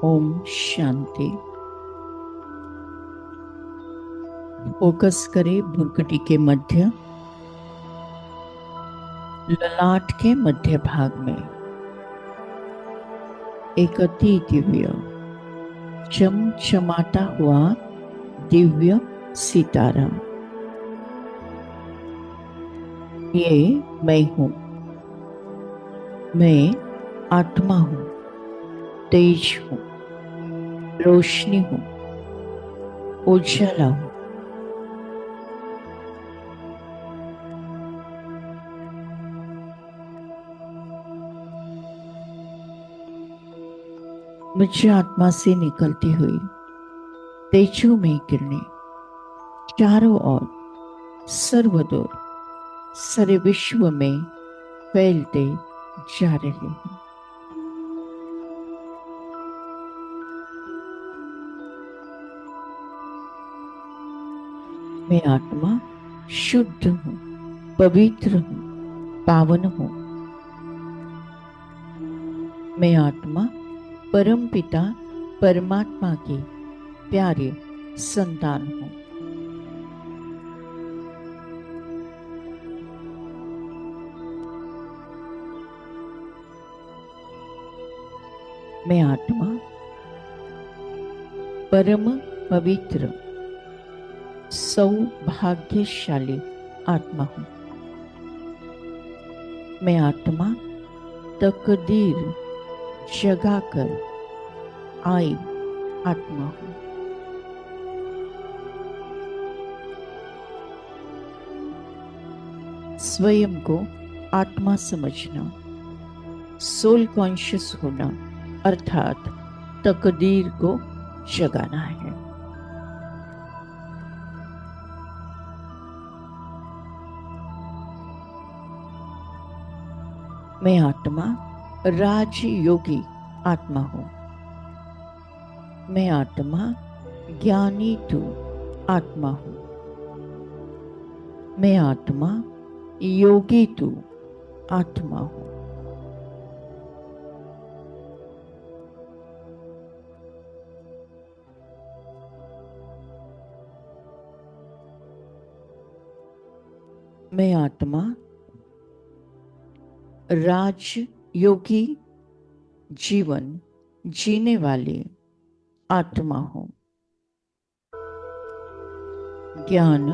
Om Shanti. Focus करें भुरकटी के मध्य, ललाट के मध्य भाग में एक अति दिव्य चमचमाता हुआ दिव्य सितारा। ये मैं हूं। मैं आत्मा हूं, तेज हूं, रोशनी हूं, उजाला हूं। मुझे आत्मा से निकलती हुई तेजोमय किरणें चारों ओर सर्वदूर सारे विश्व में फैलते जा रहे हैं। मैं आत्मा शुद्ध हूं, पवित्र हूं, पावन हूं। मैं आत्मा परम पिता परमात्मा की प्यारे संतान हूं। मैं आत्मा परम पवित्र सौभाग्यशाली आत्मा हूं। मैं आत्मा तकदीर जगाकर आई आत्मा हूं। स्वयं को आत्मा समझना, सोल कॉन्शियस होना अर्थात तकदीर को जगाना है। मैं आत्मा राजयोगी आत्मा हूं। मैं आत्मा ज्ञानी तू आत्मा हूं। मैं आत्मा योगी तू आत्मा हूं। मैं आत्मा राजयोगी जीवन जीने वाली आत्मा हूं। ज्ञान,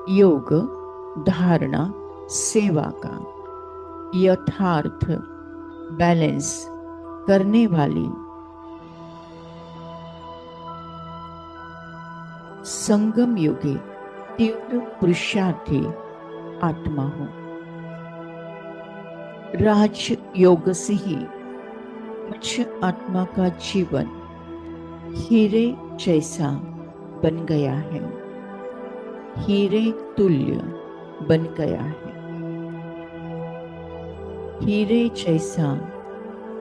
योग, धारणा, सेवा का यथार्थ बैलेंस करने वाली संगम योगी तीव्र पुरुषार्थी आत्मा हूं। राज योग से ही मुझ आत्मा का जीवन हीरे जैसा बन गया है, हीरे तुल्य बन गया है। हीरे जैसा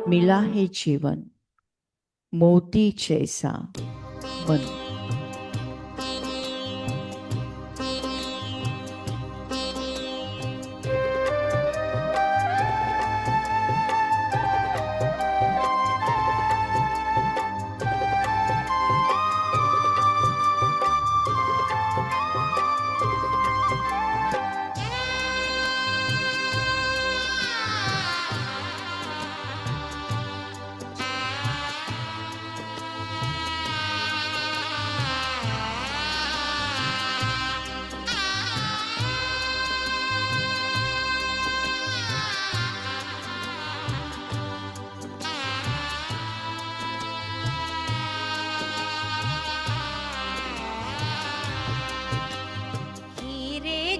मिला है जीवन, मोती जैसा मन।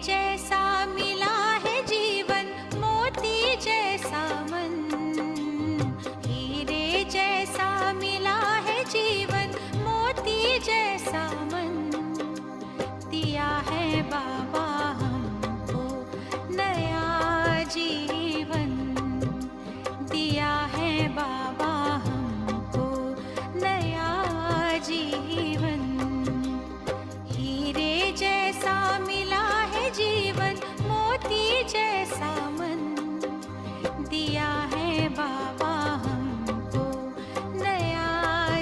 जैसा मिला है जीवन, मोती जैसा मन। हीरे जैसा मिला है जीवन, मोती जैसा मन। दिया है बाबा हमको नया जीवन, दिया है बाबा हमको नया जीवन। हीरे जैसा मिला जीवन, मोती जैसा मन। दिया है बाबा हमको नया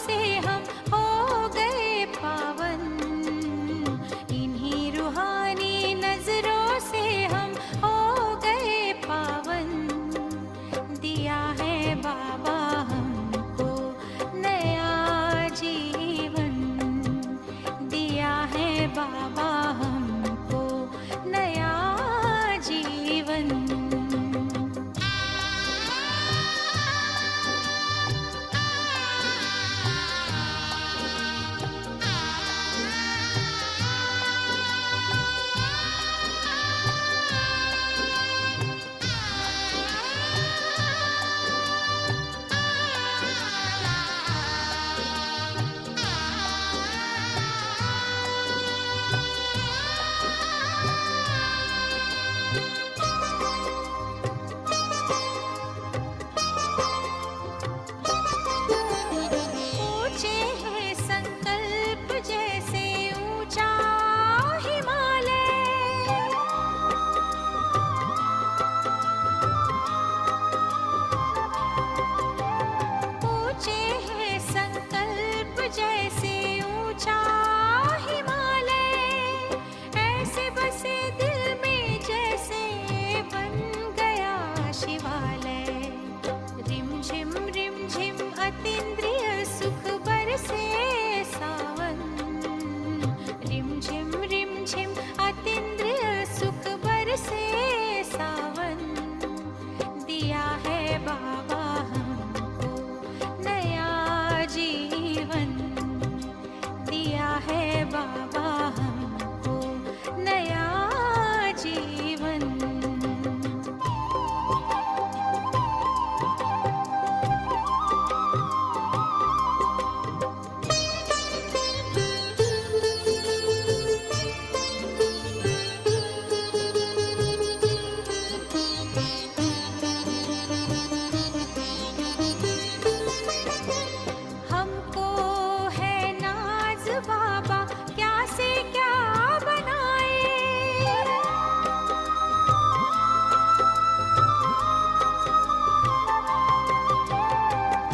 से हम हो गए पावन, इन्हीं रूहानी नजरों से हम हो गए पावन। दिया है बाबा हमको नया जीवन, दिया है बाबा हमको नया जीवन। ऊंचे हैं संकल्प जैसे ऊंचा हिमालय, ऊंचे हैं संकल्प जैसे ऊंचा हिमालय, ऐसे बसे दिल में जैसे बन गया शिवालय। रिम झिम अतीन्द्रिय सुख बरसे सावन, रिम झिम अतीन्द्रिय सुख बरसे सावन। दिया है बाबा हमको नया जीवन, दिया है बाबा हमको नया जीवन। हमको है नाज बाबा क्या से क्या बनाए,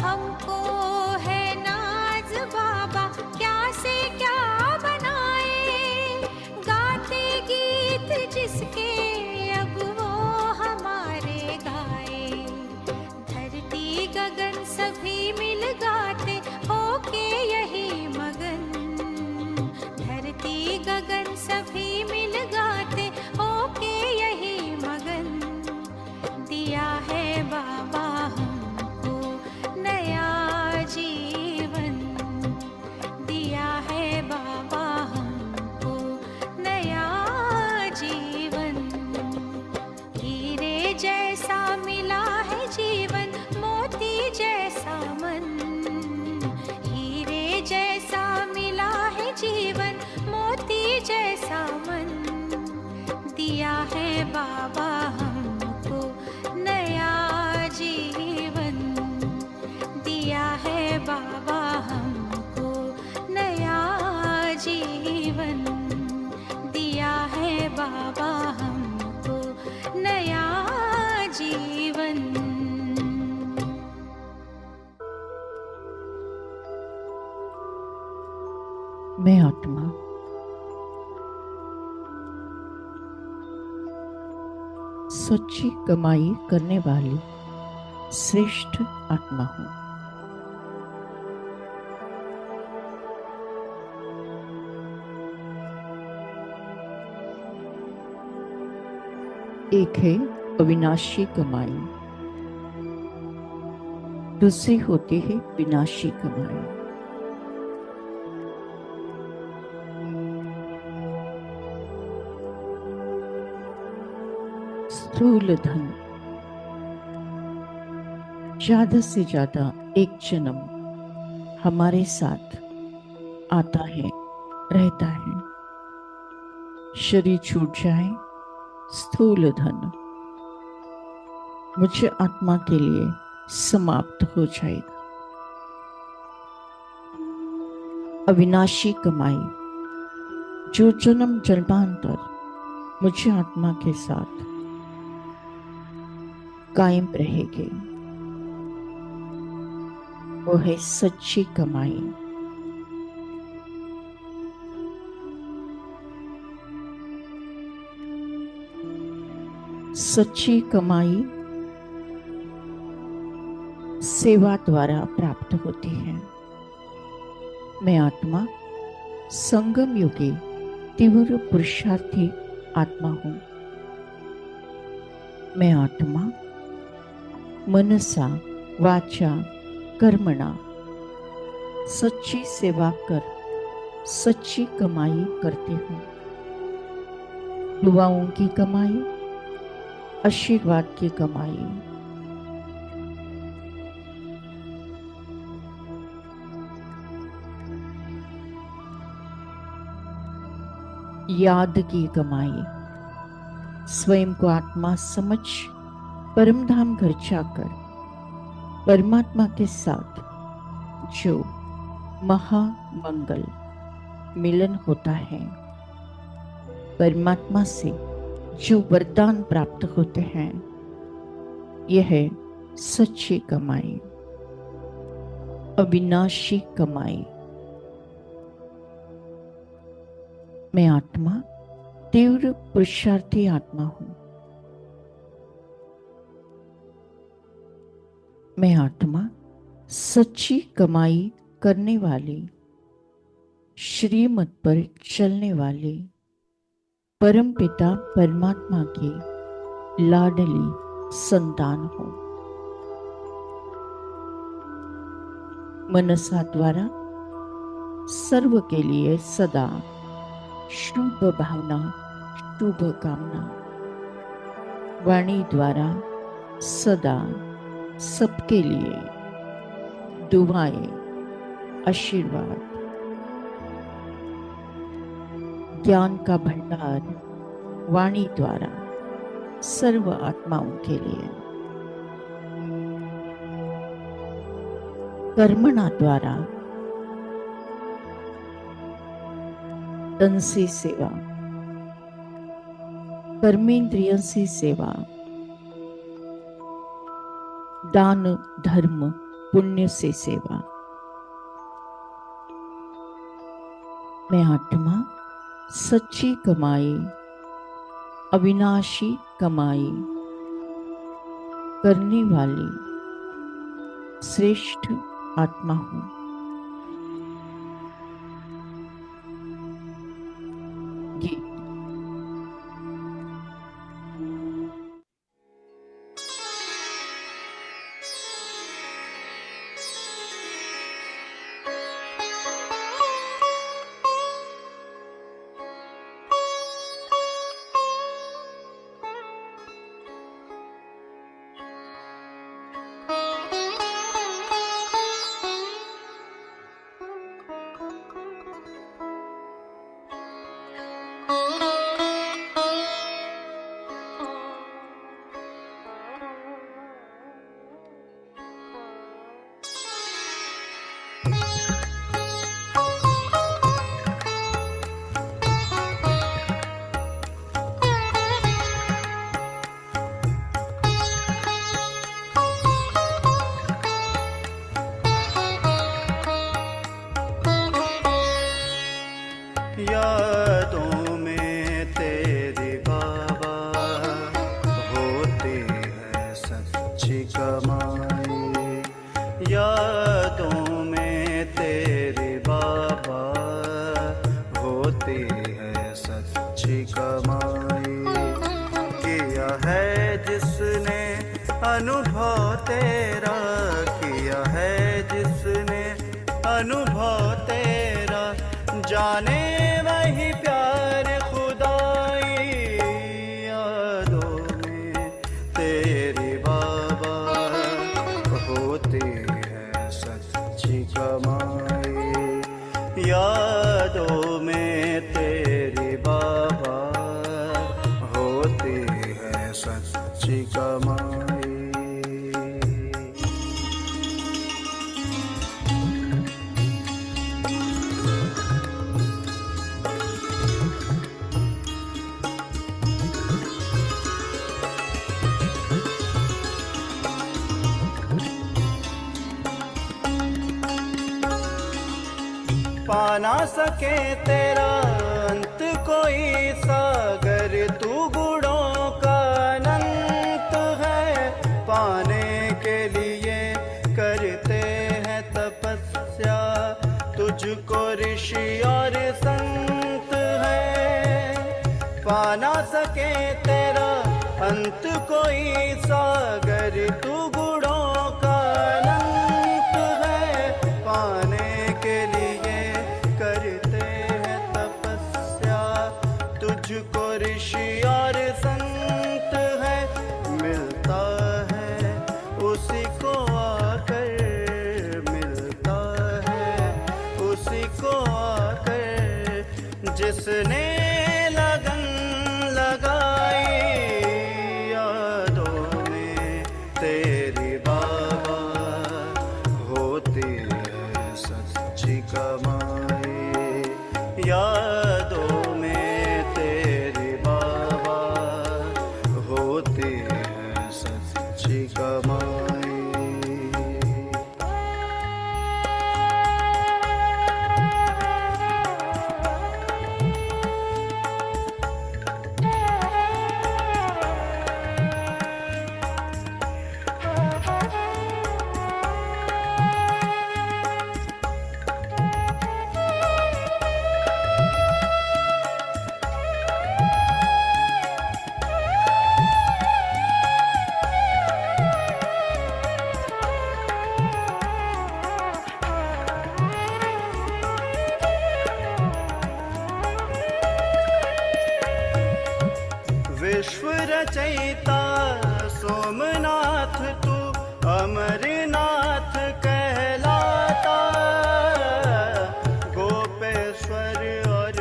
हमको है नाज बाबा क्या से क्या बनाए। गाते गीत जिसके अब वो हमारे गाए, धरती गगन सभी मिल गाते होके यही मगन, धरती गगन सभी मिल गाते होके यही मगन। दिया है बाबा हमको नया जीवन, दिया है बाबा हमको नया जीवन। हीरे जैसा मिला है जीवन, मोती जैसा मन, हीरे जैसा मिला है जीवन, मोती जैसा मन। दिया है बाबा हमको नया जीवन, दिया है बाबा हमको नया जीवन, दिया है बाबा हमको नया जीवन। मैं आत्मा सच्ची कमाई करने वाली श्रेष्ठ आत्मा हूँ। एक है अविनाशी कमाई, दूसरी होती है विनाशी कमाई। स्थूल धन ज्यादा से ज्यादा एक जन्म हमारे साथ आता है, रहता है। शरीर छूट जाए, स्थूल धन मुझे आत्मा के लिए समाप्त हो जाएगा। अविनाशी कमाई जो जन्म जन्मांतर मुझे आत्मा के साथ कायम रहेगी। वो है सच्ची कमाई। सच्ची कमाई सेवा द्वारा प्राप्त होती है। मैं आत्मा संगम युगी तीव्र पुरुषार्थी आत्मा हूं। मैं आत्मा मनसा वाचा कर्मणा सच्ची सेवा कर सच्ची कमाई करती हूं। दुआओं की कमाई, आशीर्वाद की कमाई। याद की कमाई, स्वयं को आत्मा समझ परम धाम घर जाकर परमात्मा के साथ जो महामंगल मिलन होता है, परमात्मा से जो वरदान प्राप्त होते हैं, यह है सच्ची कमाई, अविनाशी कमाई। मैं आत्मा तीव्र पुरुषार्थी आत्मा हूं। मैं आत्मा सच्ची कमाई करने वाली, श्रीमत पर चलने वाली परम पिता परमात्मा की लाडली संतान हूं। मनसा द्वारा सर्व के लिए सदा शुभ भावना, शुभ कामना। वाणी द्वारा सदा सबके लिए दुआएं, आशीर्वाद। ज्ञान का भंडार वाणी द्वारा सर्व आत्माओं के लिए। कर्मणा द्वारा तन से सेवा, कर्मेंद्रियों से सेवा, दान धर्म पुण्य से सेवा। मैं आत्मा सच्ची कमाई, अविनाशी कमाई करने वाली श्रेष्ठ आत्मा हूं। यादों में तेरी बाबा होती है सच्ची कमाई। यादों में तेरी बाबा होती है सच्ची कमाई। किया है जिसने अनुभव तेरा, किया है जिसने अनुभव तेरा, जाने वही प्यार खुदाई। यादों में तेरी बाबा होती है सच्ची कमाई। यादों में तेरी बाबा होती है सच्ची कमाई। पा ना सके तेरा अंत कोई सागर, तू गुणों का अनंत है। पाने के लिए करते हैं तपस्या, तुझको ऋषि और संत है। पा ना सके तेरा अंत कोई सागर, तू गुणों का अनंत है। पाने के लिए करते हैं तपस्या, तुझको ऋषि और संत है। मिलता है उसी को आकर, मिलता है उसी को आकर, जिसने लगन लगाई यादों में तेरी बाबा। होती है सच्ची कमाई यादों में तेरी बाबा, होती है सच्ची कमाई। विश्व रचयिता सोमनाथ तू अमरनाथ कहलाता। गोपेश्वर और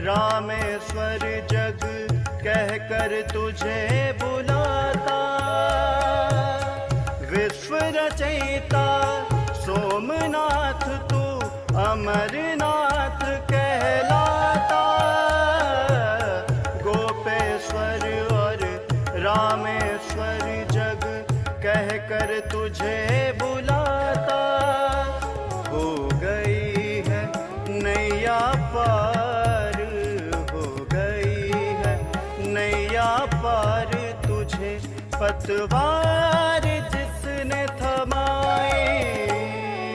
रामेश्वर जग कहकर तुझे बुलाता। विश्व रचयिता सोमनाथ तू अमरनाथ कहलाता। गोपेश्वर और रामेश्वर जग कहकर तुझे बुलाता। हो गई है नैया पार, हो गई है नैया पार, तुझे पतवार जिसने थमाई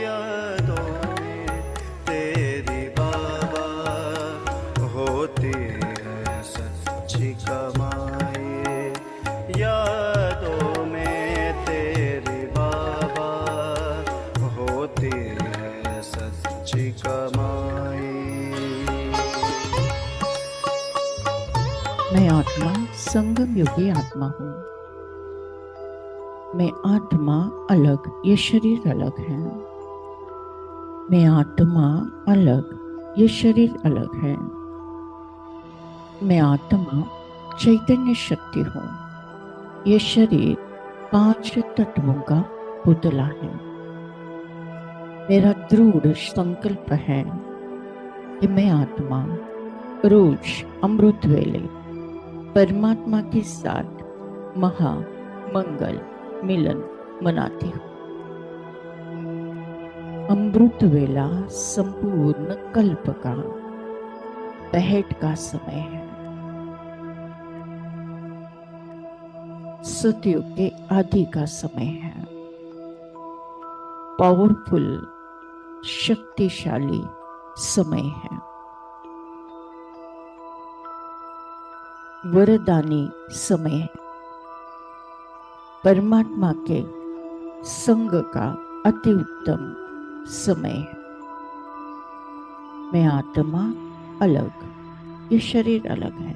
यादों में तेरी बाबा। होती है सच्ची कमाई यादों में तेरी बाबा, होती है सच्ची कमाई। मैं आत्मा संगम योगी आत्मा हूँ। मैं आत्मा अलग, ये शरीर अलग है। मैं आत्मा अलग, ये शरीर अलग है। मैं आत्मा चैतन्य शक्ति हूँ, ये शरीर 5 तत्वों का पुतला है। मेरा दृढ़ संकल्प है कि मैं आत्मा रोज अमृत वेले परमात्मा के साथ महा मंगल मिलन मनाती हूँ। अमृत वेला संपूर्ण कल्प का पहट का समय है। सतयुग के आदि का समय है। पावरफुल शक्तिशाली समय है। वरदानी समय है। परमात्मा के संग का अति उत्तम समय है। मैं आत्मा अलग, ये शरीर अलग है।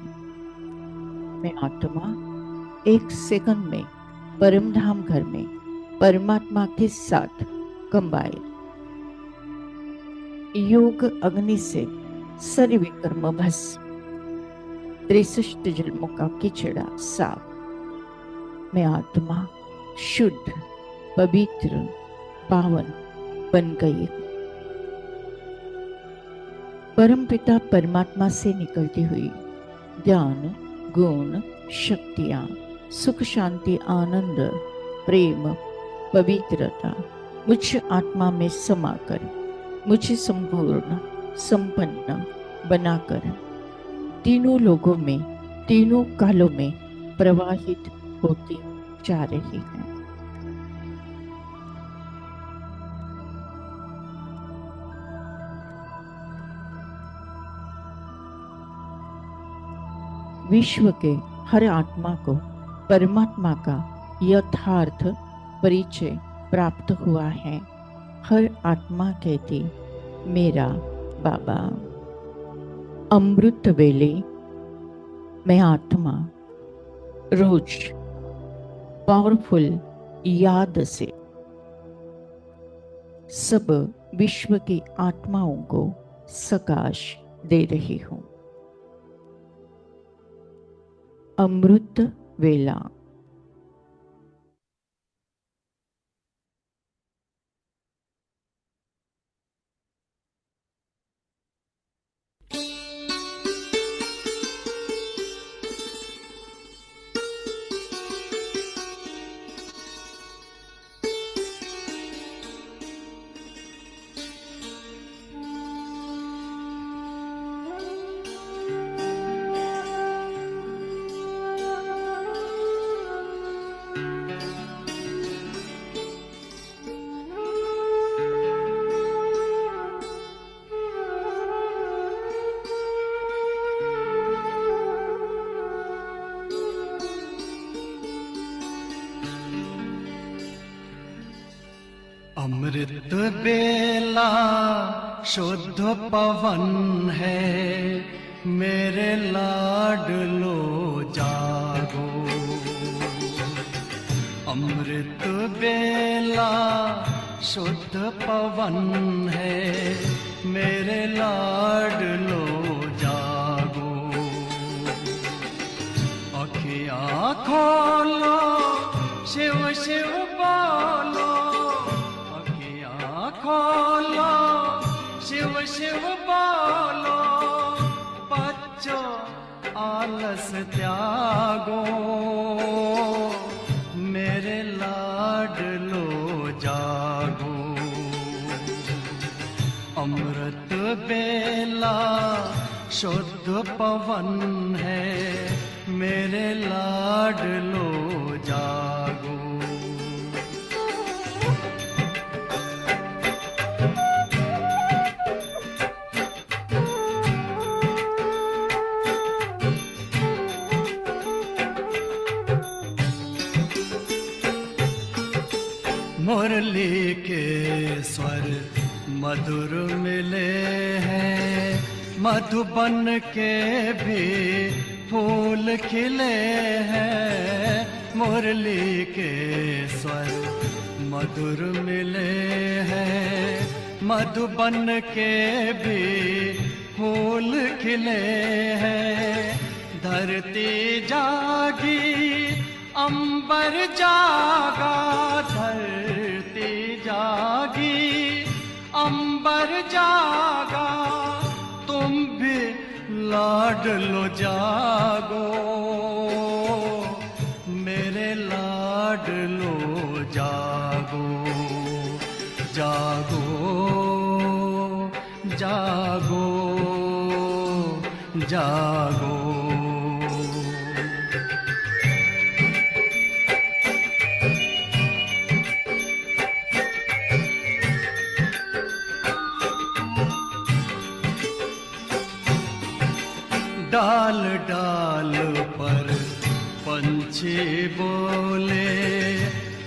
मैं आत्मा 1 सेकंड में परमधाम घर में परमात्मा के साथ कंबाए। योग अग्नि से सर्वकर्म भस्म, 63 जन्मों का किचड़ा साफ। मैं आत्मा शुद्ध पवित्र पावन बन गई। परमपिता परमात्मा से निकलती हुई ज्ञान गुण शक्तियाँ सुख शांति आनंद प्रेम पवित्रता मुझ आत्मा में समाकर मुझे संपूर्ण संपन्न बनाकर तीनों लोगों में, तीनों कालों में प्रवाहित होती जा रही है। विश्व के हर आत्मा को परमात्मा का यथार्थ परिचय प्राप्त हुआ है। हर आत्मा कहती, मेरा बाबा। अमृत वेले में आत्मा रोज पावरफुल याद से सब विश्व की आत्माओं को सकाश दे रही हूं। अमृत वेला। अमृत बेला शुद्ध पवन है, मेरे लाडलो जागो। अमृत बेला शुद्ध पवन है, मेरे लाडलो जागो। अखियाँ खोलो, शिव शिव बोलो। खोलो, शिव शिव बोलो। बच्चों आलस त्यागो, मेरे लाडलो जागो। अमृत बेला शुद्ध पवन है, मेरे लाडलो जागो। मुरली के स्वर मधुर मिले हैं, मधुबन के भी फूल खिले हैं। मुरली के स्वर मधुर मिले हैं, मधुबन के भी फूल खिले हैं। धरती जागी, अंबर जागा। धरती जागी, अंबर जागा। तुम भी लाडलो जागो, मेरे लाडलो जागो। जागो जागो जागो। डाल डाल पर पंछी बोले,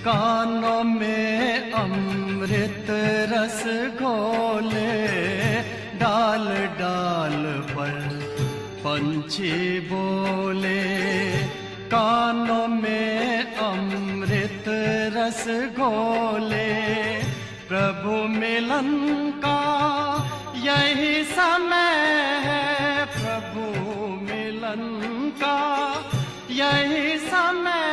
कानों में अमृत रस घोले। डाल डाल पर पंछी बोले, कानों में अमृत रस घोले। प्रभु मिलन का यही समय है, प्रभु मिलन का यही समय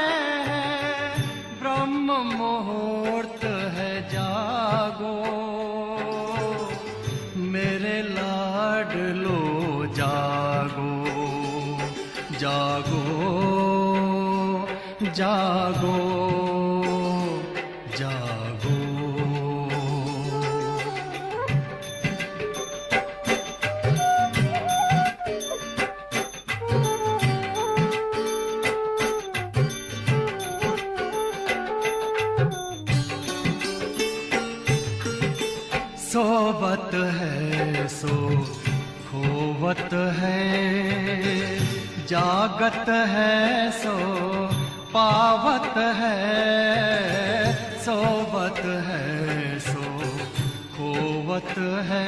है। ब्रह्म मुहूर्त है, जागो, मेरे लाडलो जागो। जागो जागो जागो। सोवत है सो खोवत है, जागत है सो पावत है, सोवत है सो खोवत है,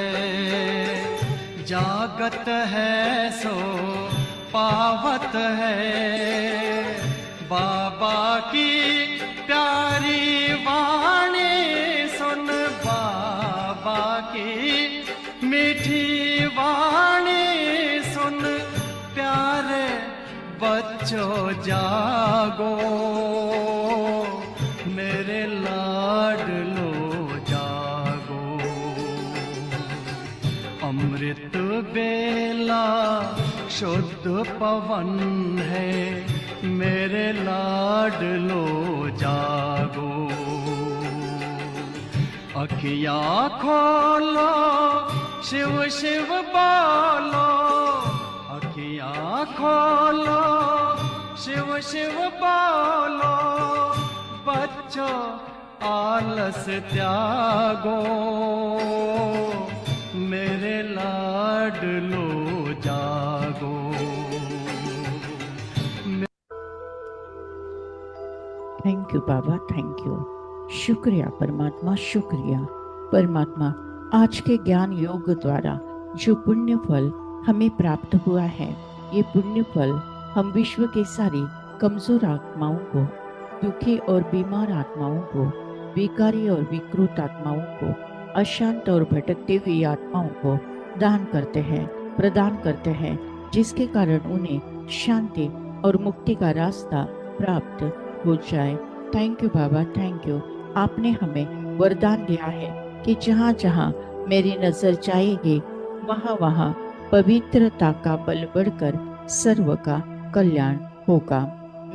जागत है सो पावत है। बाबा की प्यारी वाणी सुन, बाबा की मीठी वाणी सुन, प्यारे बच्चों जागो, मेरे लाडलो जागो। अमृत बेला शुद्ध पवन है, मेरे लाडलो जागो। अखियाँ खोलो, शिव शिव बोलो, अखियाँ खोलो, शिव शिव बोलो, बच्चों आलस त्यागो, मेरे लाडलो जागो। Thank you Baba, thank you. शुक्रिया परमात्मा, शुक्रिया परमात्मा। आज के ज्ञान योग द्वारा जो पुण्य फल हमें प्राप्त हुआ है, ये पुण्य फल हम विश्व के सारी कमजोर आत्माओं को, दुखी और बीमार आत्माओं को, विकारी और विकृत आत्माओं को, अशांत और भटकती हुई आत्माओं को दान करते हैं, प्रदान करते हैं, जिसके कारण उन्हें शांति और मुक्ति का रास्ता प्राप्त हो जाए। Thank you Baba, thank you. आपने हमें वरदान दिया है कि जहाँ जहाँ मेरी नजर जाएगी, वहाँ वहाँ पवित्रता का बल बढ़कर सर्व का कल्याण होगा।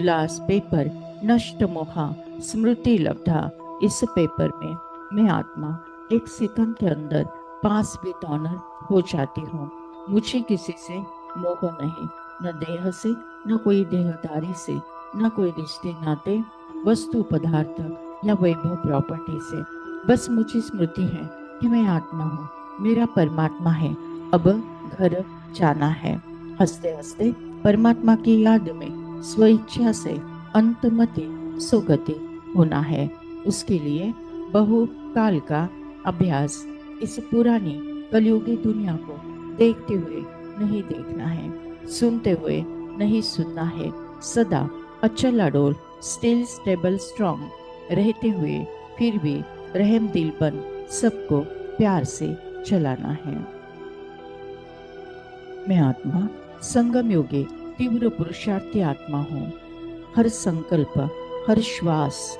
लास्ट पेपर नष्ट मोहा स्मृति लब्धा। इस पेपर में मैं आत्मा एक सेकंड के अंदर पास विद ऑनर हो जाती हूँ। मुझे किसी से मोह नहीं, न देह से, न कोई देहदारी से, न कोई रिश्ते नाते, वस्तु पदार्थ या वैभव प्रॉपर्टी से। बस मुझे स्मृति है कि मैं आत्मा हूँ, मेरा परमात्मा है, अब घर जाना है। हंसते हंसते परमात्मा की याद में स्वेच्छा से अंतमति सुगति होना है। उसके लिए बहुकाल का अभ्यास इस पुरानी कलयुगी दुनिया को देखते हुए नहीं देखना है, सुनते हुए नहीं सुनना है। सदा अचल अडोल, स्टिल स्टेबल स्ट्रॉन्ग रहते हुए फिर भी रहम दिल बन सबको प्यार से चलाना है। मैं आत्मा संगम योगी तीव्र पुरुषार्थी आत्मा हूँ। हर संकल्प, हर श्वास,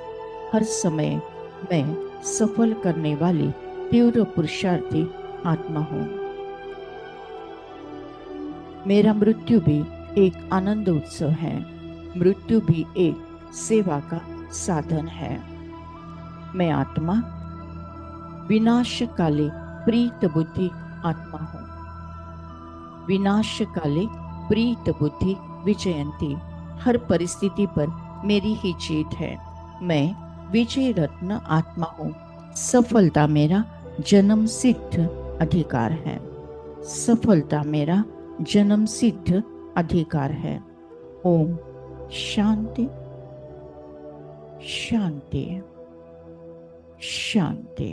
हर समय मैं सफल करने वाली तीव्र पुरुषार्थी आत्मा हूँ। मेरा मृत्यु भी एक आनंद उत्सव है, मृत्यु भी एक सेवा का साधन है। मैं आत्मा विनाशकाले प्रीत बुद्धि आत्मा हूँ। विनाशकाले प्रीत बुद्धि विजयंती। हर परिस्थिति पर मेरी ही जीत है। मैं विजय रत्न आत्मा हूँ। सफलता मेरा जन्म सिद्ध अधिकार है। सफलता मेरा जन्म सिद्ध अधिकार है। ओम शांति शांति शांति।